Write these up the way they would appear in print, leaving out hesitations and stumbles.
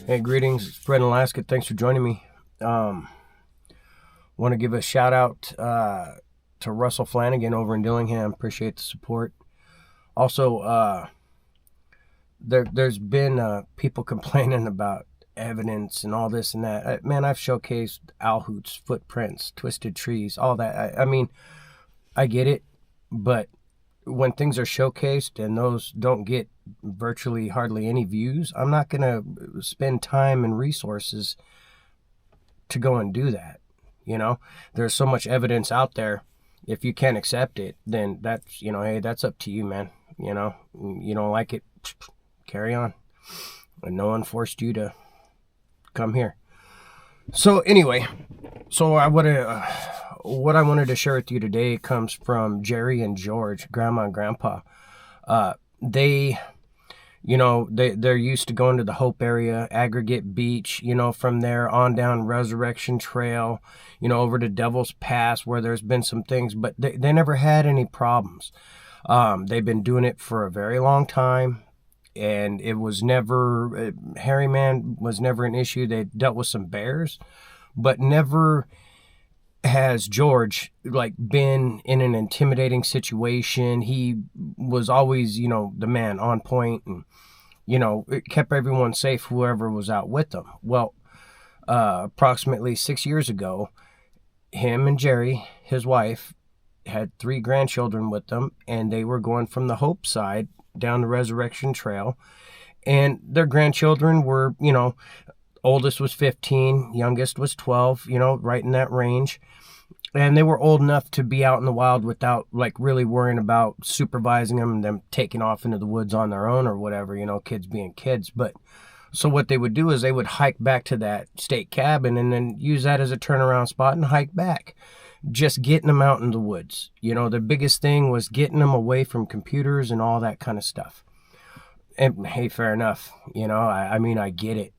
Hey, greetings. It's Fred in Alaska. Thanks for joining me. Want to give a shout out to Russell Flanagan over in Dillingham. Appreciate the support. Also, there's been people complaining about evidence and all this and that. Man, I've showcased owl hoots, footprints, twisted trees, all that. I mean, I get it, but when things are showcased and those don't get virtually hardly any views, I'm not going to spend time and resources to go and do that. You know, there's so much evidence out there. If you can't accept it, then that's, hey, that's up to you, man. You don't like it, carry on. And no one forced you to come here. So anyway, what I wanted to share with you today comes from Jerry and George, Grandma and Grandpa. They're used to going to the Hope area, Aggregate Beach, from there on down Resurrection Trail, over to Devil's Pass, where there's been some things, but they never had any problems. They've been doing it for a very long time, and it was never, hairy man was never an issue. They dealt with some bears, but never has George been in an intimidating situation. He was always, the man on point, and it kept everyone safe, whoever was out with them. Well, approximately 6 years ago, him and Jerry, his wife, had 3 grandchildren with them, and they were going from the Hope side down the Resurrection Trail, and their grandchildren were, oldest was 15, youngest was 12, right in that range. And they were old enough to be out in the wild without really worrying about supervising them and them taking off into the woods on their own or whatever, kids being kids. But so what they would do is they would hike back to that state cabin and then use that as a turnaround spot and hike back, just getting them out in the woods. The biggest thing was getting them away from computers and all that kind of stuff. And hey, fair enough. I get it.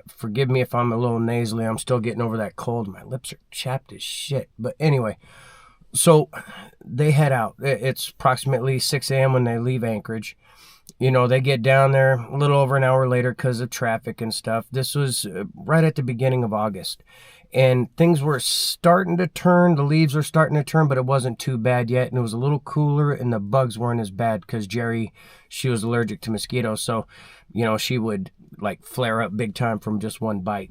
Forgive me if I'm a little nasally. I'm still getting over that cold. My lips are chapped as shit. But anyway, so they head out. It's approximately 6 a.m. when they leave Anchorage. They get down there a little over an hour later because of traffic and stuff. This was right at the beginning of August. And things were starting to turn. The leaves were starting to turn, but it wasn't too bad yet. And it was a little cooler, and the bugs weren't as bad because Jerry, she was allergic to mosquitoes. So, she would flare up big time from just one bite.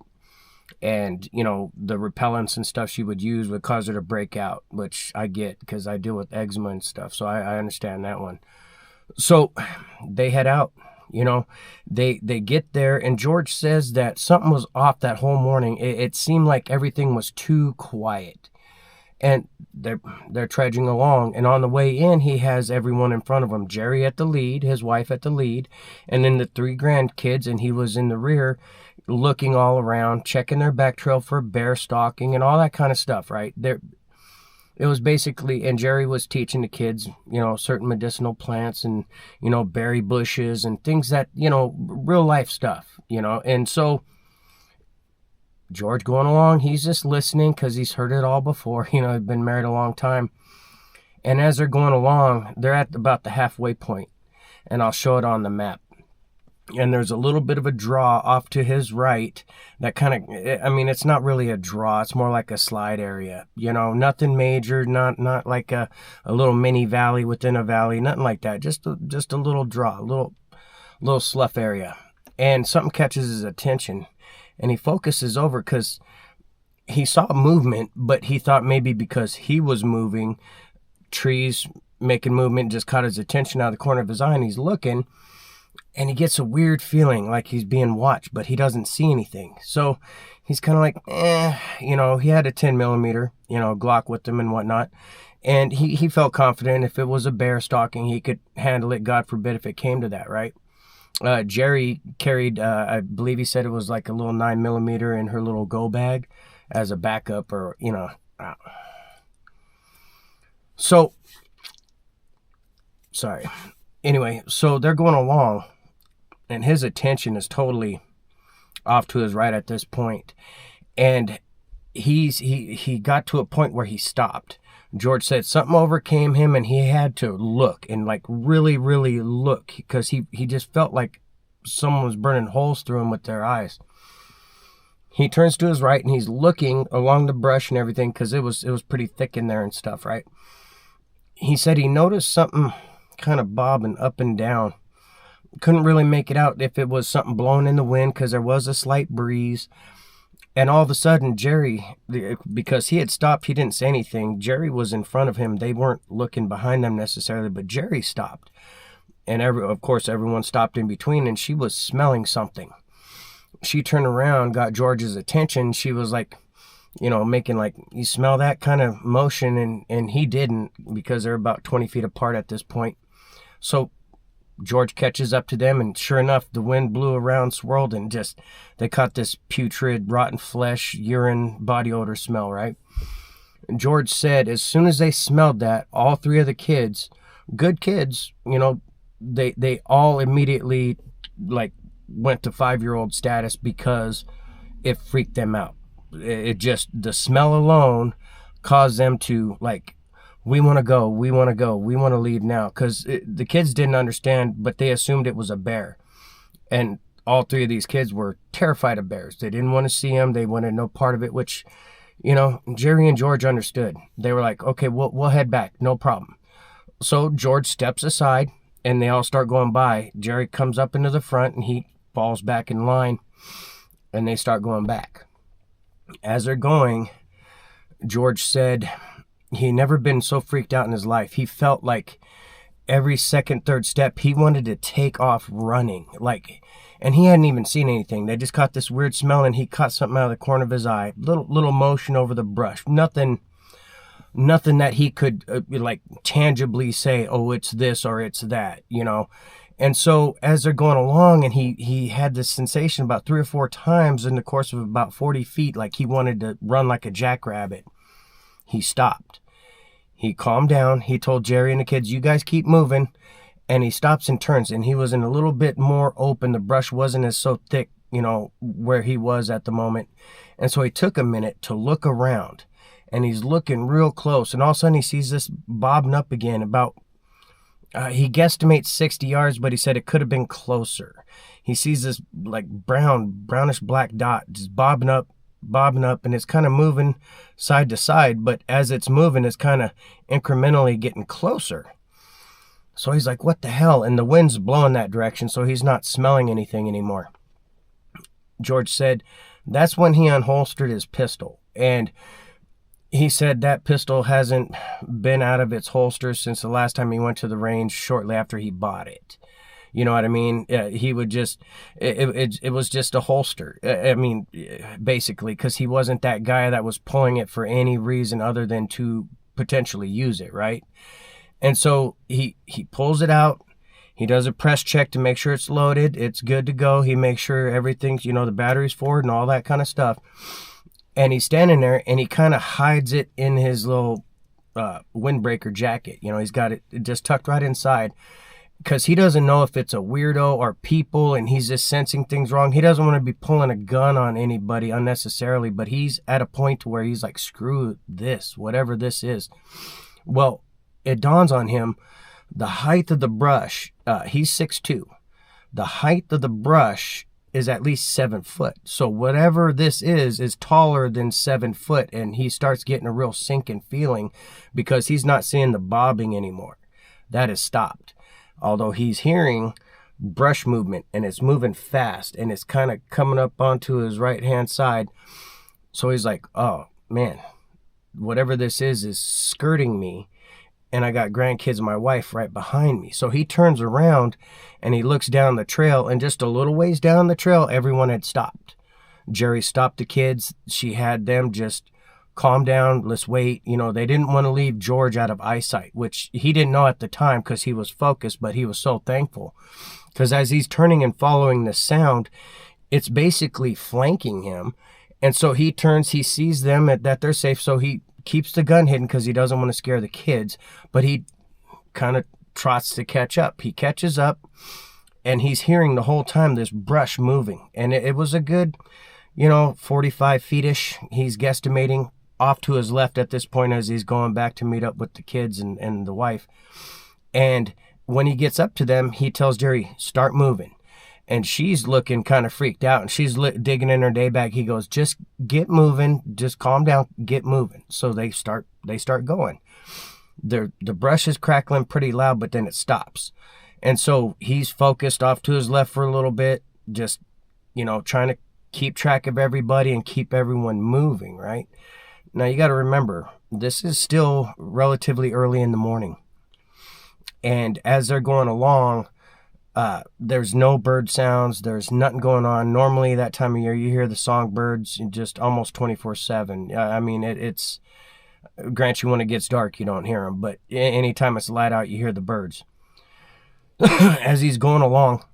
And, the repellents and stuff she would use would cause her to break out, which I get because I deal with eczema and stuff. So I understand that one. So they head out. They get there, and George says that something was off that whole morning. It seemed like everything was too quiet, and they're trudging along. And on the way in, he has everyone in front of him. Jerry at the lead, his wife at the lead, and then the 3 grandkids, and he was in the rear, looking all around, checking their back trail for bear stalking and all that kind of stuff. Right there. It was basically, and Jerry was teaching the kids, certain medicinal plants and, berry bushes and things that, real life stuff, And so George going along, he's just listening because he's heard it all before, he's been married a long time. And as they're going along, they're at about the halfway point, and I'll show it on the map. And there's a little bit of a draw off to his right that kind of, it's not really a draw. It's more like a slide area, nothing major, not like a little mini valley within a valley, nothing like that. Just a little draw, a little slough area. And something catches his attention, and he focuses over because he saw movement, but he thought maybe because he was moving, trees making movement just caught his attention out of the corner of his eye, and he's looking. And he gets a weird feeling like he's being watched, but he doesn't see anything. So he's kind of like, he had a 10 millimeter, Glock with him and whatnot. And he felt confident if it was a bear stalking, he could handle it. God forbid if it came to that, right? Jerry carried, I believe he said it was like a little 9 millimeter in her little go bag as a backup or, So, sorry. Anyway, so they're going along, and his attention is totally off to his right at this point. And he got to a point where he stopped. George said something overcame him, and he had to look and really, really look because he just felt like someone was burning holes through him with their eyes. He turns to his right and he's looking along the brush and everything because it was pretty thick in there and stuff, right? He said he noticed something kind of bobbing up and down. Couldn't really make it out if it was something blowing in the wind because there was a slight breeze. And all of a sudden, Jerry, because he had stopped, he didn't say anything. Jerry was in front of him. They weren't looking behind them necessarily, but Jerry stopped. And of course, everyone stopped in between, and she was smelling something. She turned around, got George's attention. She was like, making like, you smell that kind of motion? And he didn't, because they're about 20 feet apart at this point. So George catches up to them, and sure enough, the wind blew around, swirled, and they caught this putrid, rotten flesh, urine, body odor smell, right? And George said as soon as they smelled that, all three of the kids, good kids, they all immediately like went to 5-year-old status because it freaked them out. It just, the smell alone caused them to like, we want to go, we want to leave now. Because the kids didn't understand, but they assumed it was a bear. And all three of these kids were terrified of bears. They didn't want to see them. They wanted no part of it, which, Jerry and George understood. They were like, okay, we'll head back, no problem. So George steps aside, and they all start going by. Jerry comes up into the front, and he falls back in line, and they start going back. As they're going, George said he never been so freaked out in his life. He felt like every second, third step, he wanted to take off running. And he hadn't even seen anything. They just caught this weird smell, and he caught something out of the corner of his eye. Little motion over the brush. Nothing that he could tangibly say, oh, it's this or it's that, And so as they're going along, and he had this sensation about 3 or 4 times in the course of about 40 feet, like he wanted to run like a jackrabbit. He stopped. He calmed down. He told Jerry and the kids, you guys keep moving. And he stops and turns, and he was in a little bit more open. The brush wasn't as so thick, where he was at the moment. And so he took a minute to look around, and he's looking real close. And all of a sudden he sees this bobbing up again about, he guesstimates 60 yards, but he said it could have been closer. He sees this like brownish black dot just bobbing up, and it's kind of moving side to side, but as it's moving, it's kind of incrementally getting closer. So he's like, what the hell? And the wind's blowing that direction, so he's not smelling anything anymore. George said that's when he unholstered his pistol, and he said that pistol hasn't been out of its holster since the last time he went to the range shortly after he bought it. You know what I mean? He would just, it was just a holster. Basically, because he wasn't that guy that was pulling it for any reason other than to potentially use it, right? And so he pulls it out. He does a press check to make sure it's loaded. It's good to go. He makes sure everything's, the battery's forward and all that kind of stuff. And he's standing there, and he kind of hides it in his little windbreaker jacket. He's got it just tucked right inside, because he doesn't know if it's a weirdo or people, and he's just sensing things wrong. He doesn't want to be pulling a gun on anybody unnecessarily, but he's at a point to where he's like, screw this, whatever this is. Well, it dawns on him, the height of the brush, he's 6'2". The height of the brush is at least 7 foot. So whatever this is taller than 7 foot, and he starts getting a real sinking feeling because he's not seeing the bobbing anymore. That has stopped. Although he's hearing brush movement, and it's moving fast, and it's kind of coming up onto his right-hand side. So he's like, oh, man, whatever this is skirting me, and I got grandkids and my wife right behind me. So he turns around, and he looks down the trail, and just a little ways down the trail, everyone had stopped. Jerry stopped the kids. She had them just calm down, let's wait. They didn't want to leave George out of eyesight, which he didn't know at the time because he was focused, but he was so thankful. Because as he's turning and following the sound, it's basically flanking him. And so he turns, he sees them that they're safe, so he keeps the gun hidden because he doesn't want to scare the kids, but he kind of trots to catch up. He catches up, and he's hearing the whole time this brush moving. And it was a good, 45 feet-ish. He's guesstimating off to his left at this point as he's going back to meet up with the kids and the wife. And when he gets up to them, he tells Jerry, start moving. and she's looking kind of freaked out, and she's digging in her day bag. He goes, just get moving, just calm down, get moving. So they start going. The brush is crackling pretty loud, but then it stops. And so he's focused off to his left for a little bit, just, trying to keep track of everybody and keep everyone moving, right? Now you got to remember, this is still relatively early in the morning. And as they're going along, there's no bird sounds. There's nothing going on. Normally that time of year, you hear the songbirds just almost 24/7. I mean, it's, grant you, when it gets dark, you don't hear them. But anytime it's light out, you hear the birds. As he's going along,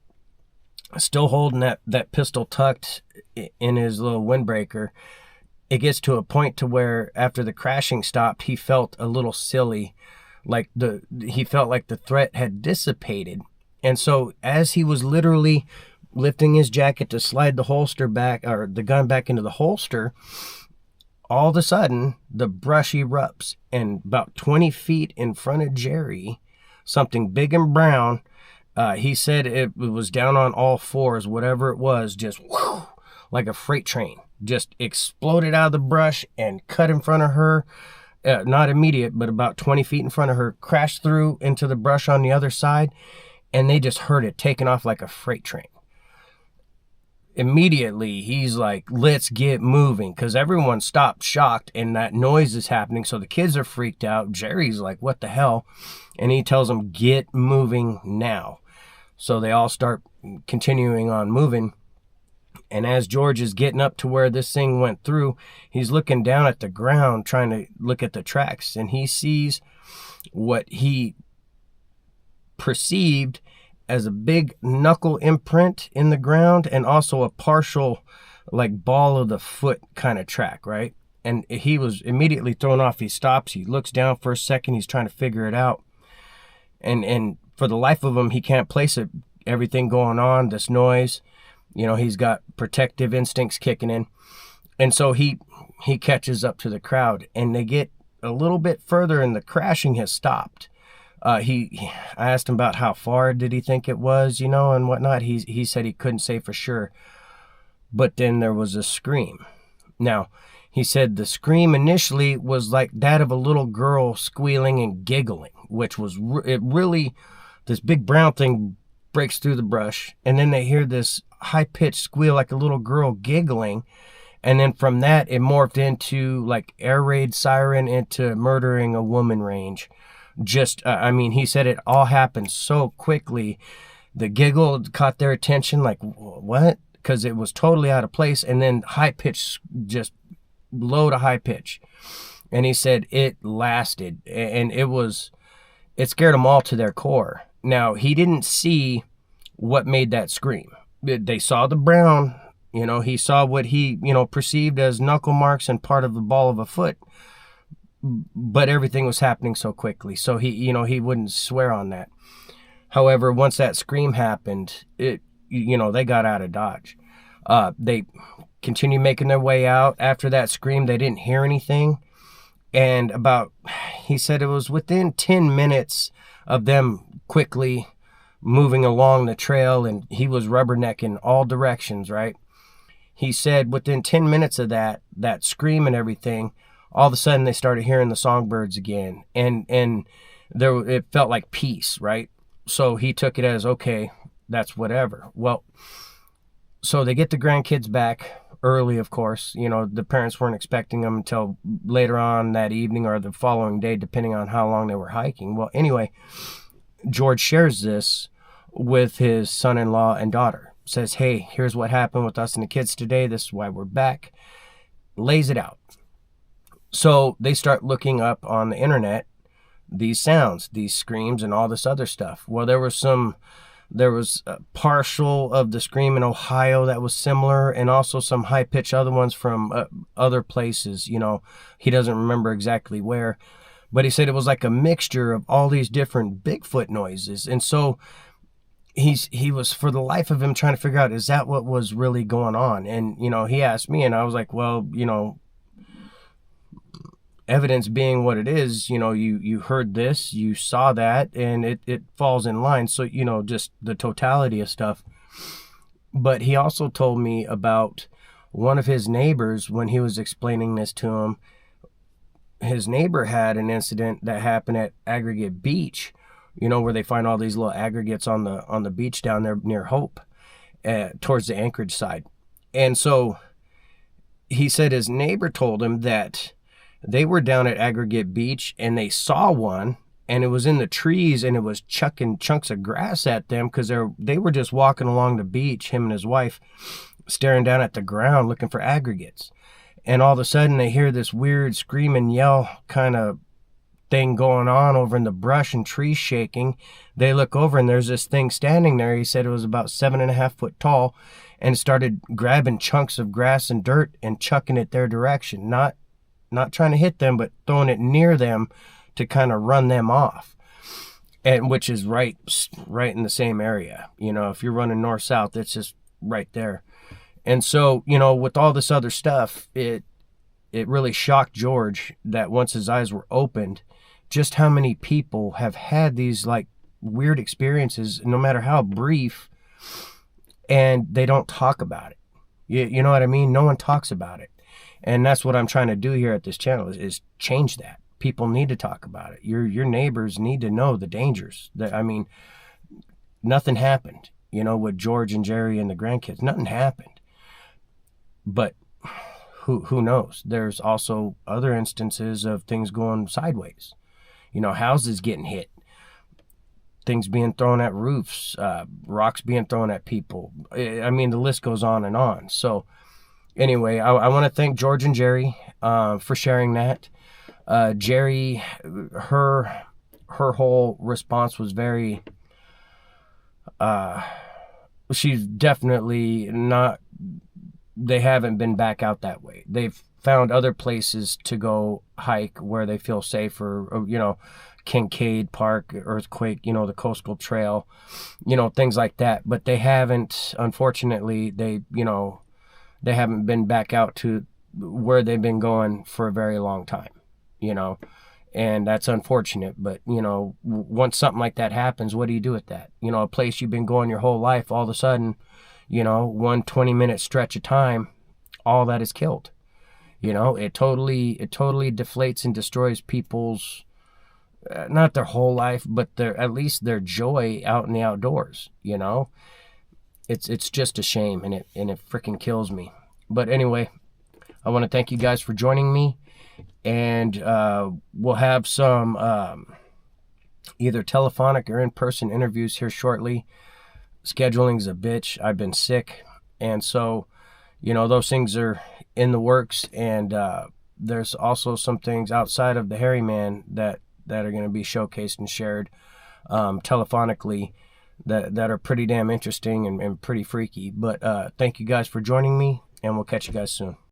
still holding that pistol tucked in his little windbreaker, it gets to a point to where after the crashing stopped, he felt a little silly. He felt like the threat had dissipated. And so as he was literally lifting his jacket to slide the holster back, or the gun back into the holster, all of a sudden the brush erupts, and about 20 feet in front of Jerry, something big and brown, he said it was down on all fours, whatever it was, just whoo, like a freight train, just exploded out of the brush and cut in front of her. Not immediate, but about 20 feet in front of her, crashed through into the brush on the other side, and they just heard it taking off like a freight train. Immediately, he's like, let's get moving, because everyone stopped shocked, and that noise is happening, so the kids are freaked out. Jerry's like, what the hell? And he tells them, get moving now. So they all start continuing on moving. And as George is getting up to where this thing went through, he's looking down at the ground, trying to look at the tracks, and he sees what he perceived as a big knuckle imprint in the ground, and also a partial ball of the foot kind of track, right? And he was immediately thrown off. He stops, he looks down for a second, he's trying to figure it out. And for the life of him, he can't place it. Everything going on, this noise, he's got protective instincts kicking in. And so he catches up to the crowd, and they get a little bit further, and the crashing has stopped. I asked him about how far did he think it was, and whatnot. He said he couldn't say for sure. But then there was a scream. Now, he said the scream initially was like that of a little girl squealing and giggling, which was this big brown thing breaks through the brush, and then they hear this high-pitched squeal like a little girl giggling, and then from that it morphed into like air raid siren into murdering a woman range. He said it all happened so quickly. The giggle caught their attention, like, what? Because it was totally out of place, and then high pitch, just low to high pitch. And he said it lasted, and it scared them all to their core. Now, he didn't see what made that scream. They saw the brown, he saw what he, perceived as knuckle marks and part of the ball of a foot. But everything was happening so quickly, so he wouldn't swear on that. However, once that scream happened, they got out of Dodge. They continued making their way out. After that scream, they didn't hear anything. And he said it was within 10 minutes of them quickly moving along the trail, and he was rubbernecking all directions, right? He said within 10 minutes of that scream and everything, all of a sudden they started hearing the songbirds again, and it felt like peace, right? So he took it as, okay, that's whatever. Well, so they get the grandkids back early, of course. The parents weren't expecting them until later on that evening or the following day, depending on how long they were hiking. Well, anyway, George shares this with his son-in-law and daughter. Says, hey, here's what happened with us and the kids today. This is why we're back. Lays it out. So they start looking up on the internet these sounds, these screams, and all this other stuff. Well, there was a partial of the scream in Ohio that was similar, and also some high-pitched other ones from other places. He doesn't remember exactly where, but he said it was like a mixture of all these different Bigfoot noises. And so he was, for the life of him, trying to figure out, is that what was really going on? And, he asked me, and I was like, well, evidence being what it is, you heard this, you saw that, and it falls in line. So, just the totality of stuff. But he also told me about one of his neighbors when he was explaining this to him. His neighbor had an incident that happened at Aggregate Beach, where they find all these little aggregates on the beach down there near Hope, towards the Anchorage side. And so he said his neighbor told him that they were down at Aggregate Beach and they saw one, and it was in the trees, and it was chucking chunks of grass at them because they were just walking along the beach, him and his wife, staring down at the ground looking for aggregates. And all of a sudden they hear this weird scream and yell kind of thing going on over in the brush and trees shaking. They look over and there's this thing standing there. He said it was about 7.5 foot tall, and it started grabbing chunks of grass and dirt and chucking it their direction. Not trying to hit them, but throwing it near them to kind of run them off. And which is right in the same area. If you're running north-south, it's just right there. And so, with all this other stuff, it really shocked George that once his eyes were opened, just how many people have had these like weird experiences, no matter how brief, and they don't talk about it. You know what I mean? No one talks about it. And that's what I'm trying to do here at this channel is change that. People need to talk about it. Your neighbors need to know the dangers. Nothing happened, with George and Jerry and the grandkids. Nothing happened. But who knows? There's also other instances of things going sideways. Houses getting hit, things being thrown at roofs, rocks being thrown at people. The list goes on and on. So anyway, I want to thank George and Jerry for sharing that. Jerry, her whole response was very, she's definitely not, they haven't been back out that way. They've found other places to go hike where they feel safer, Kincaid Park, Earthquake, the Coastal Trail, things like that. But they haven't, unfortunately, they haven't been back out to where they've been going for a very long time, and that's unfortunate. But, once something like that happens, what do you do with that? A place you've been going your whole life, all of a sudden, 1 20-minute stretch of time, all that is killed. It totally deflates and destroys people's, not their whole life, but at least their joy out in the outdoors. It's just a shame, and it freaking kills me. But anyway, I want to thank you guys for joining me, and we'll have some either telephonic or in-person interviews here shortly. Scheduling's a bitch. I've been sick, and so those things are in the works, and there's also some things outside of the Hairy Man that are going to be showcased and shared telephonically that are pretty damn interesting and pretty freaky. But thank you guys for joining me, and we'll catch you guys soon.